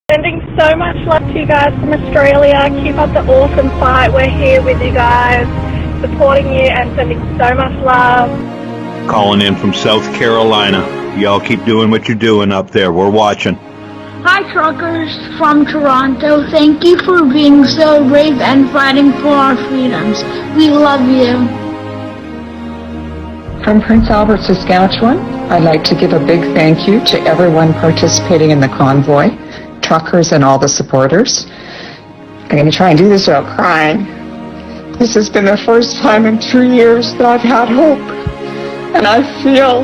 Sending so much love to you guys from Australia. Keep up the awesome fight. We're here with you guys, supporting you and sending so much love. Calling in from South Carolina. Y'all keep doing what you're doing up there. We're watching. Hi, truckers from Toronto. Thank you for being so brave and fighting for our freedoms. We love you. From Prince Albert, Saskatchewan, I'd like to give a big thank you to everyone participating in the convoy, truckers and all the supporters. I'm going to try and do this without crying. This has been the first time in 2 years that I've had hope, and I feel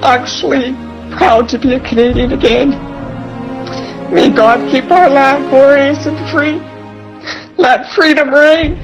actually proud to be a Canadian again. May God keep our land glorious and free. Let freedom reign.